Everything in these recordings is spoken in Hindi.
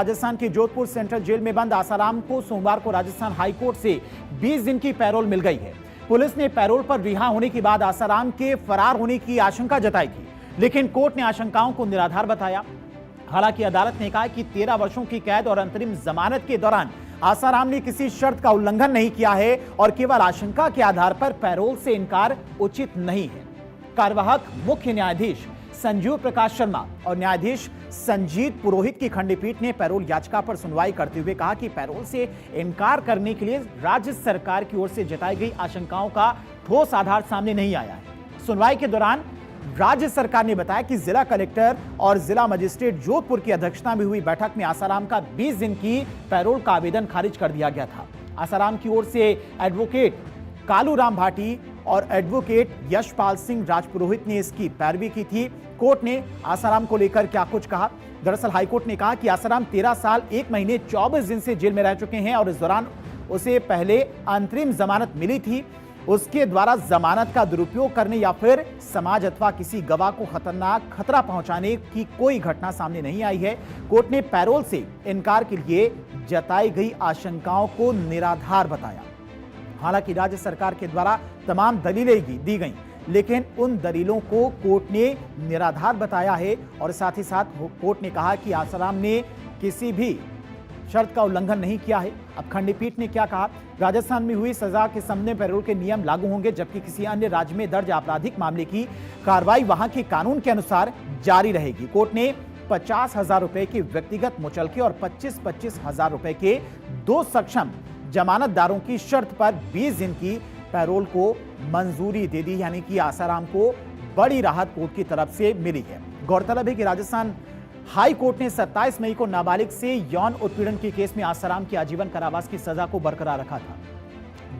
राजस्थान के जोधपुर सेंट्रल जेल में बंद आसाराम को सोमवार को राजस्थान हाईकोर्ट से 20 दिन की पैरोल मिल गई है। पुलिस ने पैरोल पर रिहा होने के बाद आसाराम के फरार होने की आशंका जताई थी, लेकिन कोर्ट ने आशंकाओं को निराधार बताया। हालांकि अदालत ने कहा कि 13 वर्षों की कैद और अंतरिम जमानत के दौरान आसाराम ने किसी शर्त का उल्लंघन नहीं किया है और केवल आशंका के आधार पर पैरोल से इनकार उचित नहीं है। कार्यवाहक मुख्य न्यायाधीश संजीव प्रकाश शर्मा और न्यायाधीश संजीत पुरोहित की खंडपीठ ने पैरोल याचिका पर सुनवाई करते हुए कहा कि पैरोल से इनकार करने के लिए राज्य सरकार की ओर से जताई गई आशंकाओं का ठोस आधार सामने नहीं आया है। सुनवाई के दौरान राज्य सरकार ने बताया कि जिला कलेक्टर और जिला मजिस्ट्रेट जोधपुर की अध्यक्षता में हुई बैठक में आसाराम का 20 दिन की पैरोल का आवेदन खारिज कर दिया गया था। आसाराम की ओर से एडवोकेट कालूराम भाटी और एडवोकेट यशपाल सिंह राजपुरोहित ने इसकी पैरवी की थी। कोर्ट ने आसाराम को लेकर क्या कुछ कहा। दरअसल हाईकोर्ट ने कहा कि आसाराम 13 साल 1 महीने 24 दिन से जेल में रह चुके हैं और इस दौरान उसे पहले अंतरिम जमानत मिली थी। उसके द्वारा जमानत का दुरुपयोग करने या फिर समाज अथवा किसी गवाह को खतरनाक खतरा पहुंचाने की कोई घटना सामने नहीं आई है। कोर्ट ने पैरोल से इनकार के लिए जताई गई आशंकाओं को निराधार बताया। हालांकि राज्य सरकार के द्वारा तमाम दलीलें दी गईं, लेकिन उन दलीलों को कोर्ट ने निराधार बताया है और साथ ही साथ कोर्ट ने कहा कि आसाराम ने किसी भी शर्त का उल्लंघन नहीं किया है। अब खंडपीठ ने क्या कहा, राजस्थान में हुई सजा के सामने पैरोल के नियम लागू होंगे, जबकि किसी अन्य राज्य में दर्ज आपराधिक मामले की कार्रवाई वहां के कानून के अनुसार जारी रहेगी। कोर्ट ने 50,000 रुपए के व्यक्तिगत मुचलके और 25,000 रुपए के 2 सक्षम जमानतदारों की शर्त पर 20 दिन की पैरोल को मंजूरी दे दी, यानी कि आसाराम को बड़ी राहत कोर्ट की तरफ से मिली है। गौरतलब है कि राजस्थान हाई कोर्ट ने 27 मई को नाबालिग से यौन उत्पीड़न के केस में आसाराम की आजीवन कारावास की सजा को बरकरार रखा था।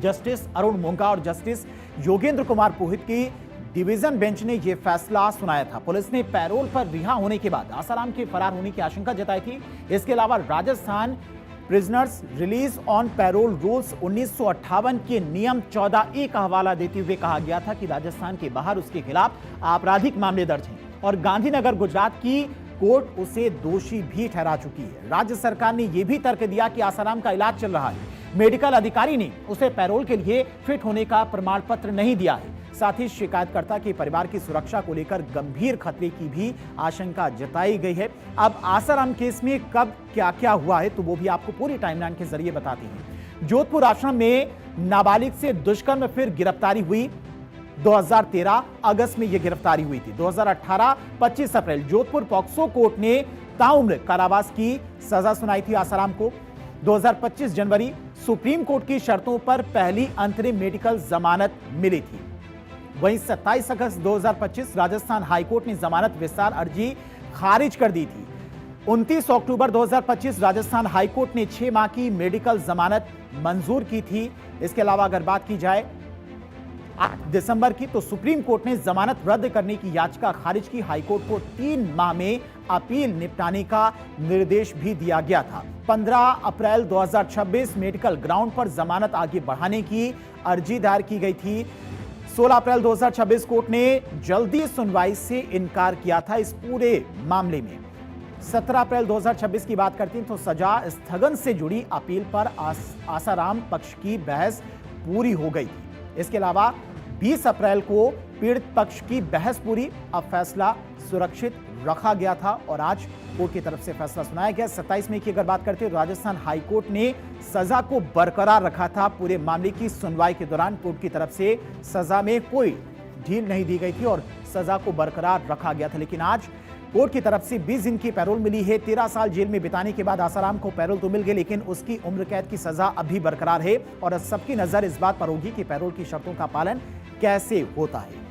जस्टिस अरुण मोंगा और जस्टिस योगेंद्र कुमार पुरोहित की डिवीजन बेंच ने यह फैसला सुनाया था। पुलिस ने पैरोल पर रिहा होने के बाद आसाराम के फरार होने की आशंका जताई थी। इसके अलावा Rajasthan prisoners release on parole rules 1958 के नियम 14A का हवाला देते हुए कहा गया था कि राजस्थान के बाहर उसके खिलाफ आपराधिक मामले दर्ज हैं और गांधीनगर गुजरात की कोर्ट उसे दोषी भी ठहरा चुकी है। राज्य सरकार ने यह भी तर्क दिया कि आसाराम का इलाज चल रहा है। मेडिकल अधिकारी ने उसे पैरोल के लिए फिट होने का प्रमाण पत्र नहीं दिया है। साथ ही शिकायतकर्ता के परिवार की सुरक्षा को लेकर गंभीर खतरे की भी आशंका जताई गई है। अब आसाराम केस में कब क्या क्या हुआ है तो वो भी आपको पूरी टाइमलाइन के जरिए बताते हैं। जोधपुर आश्रम में नाबालिग से दुष्कर्म फिर गिरफ्तारी हुई। 2013 अगस्त में यह गिरफ्तारी हुई थी। 2018 25 अप्रैल जोधपुर पॉक्सो कोर्ट ने ताउम्र कारावास की सजा सुनाई थी आसाराम को। 2025 जनवरी सुप्रीम कोर्ट की शर्तों पर पहली अंतरिम मेडिकल जमानत मिली थी। वहीं 27 अगस्त 2025 राजस्थान हाईकोर्ट ने जमानत विस्तार अर्जी खारिज कर दी थी। 29 अक्टूबर 2025 राजस्थान हाईकोर्ट ने 6 माह की मेडिकल जमानत मंजूर की थी। इसके अलावा अगर बात की जाए 8 दिसंबर की तो सुप्रीम कोर्ट ने जमानत रद्द करने की याचिका खारिज की। हाईकोर्ट को 3 माह में अपील निपटाने का निर्देश भी दिया गया था। 15 अप्रैल 2026 मेडिकल ग्राउंड पर जमानत आगे बढ़ाने की अर्जी दायर की गई थी। 16 अप्रैल 2026 कोर्ट ने जल्दी सुनवाई से इनकार किया था इस पूरे मामले में। 17 अप्रैल 2026 की बात करती हैं तो सजा स्थगन से जुड़ी अपील पर आसाराम पक्ष की बहस पूरी हो गई थी। इसके अलावा 20 अप्रैल को पीड़ित पक्ष की बहस पूरी, अब फैसला सुरक्षित रखा गया था और आज कोर्ट की तरफ से फैसला सुनाया गया। 27 मई की अगर बात करते हैं राजस्थान हाईकोर्ट ने सजा को बरकरार रखा था। पूरे मामले की सुनवाई के दौरान कोर्ट की तरफ से सजा में कोई ढील नहीं दी गई थी और सजा को बरकरार रखा गया था। लेकिन आज कोर्ट की तरफ से 20 दिन की पैरोल मिली है। 13 साल जेल में बिताने के बाद आसाराम को पैरोल तो मिल गई, लेकिन उसकी उम्र कैद की सजा अभी बरकरार है और सबकी नजर इस बात पर होगी कि पैरोल की शर्तों का पालन कैसे होता है।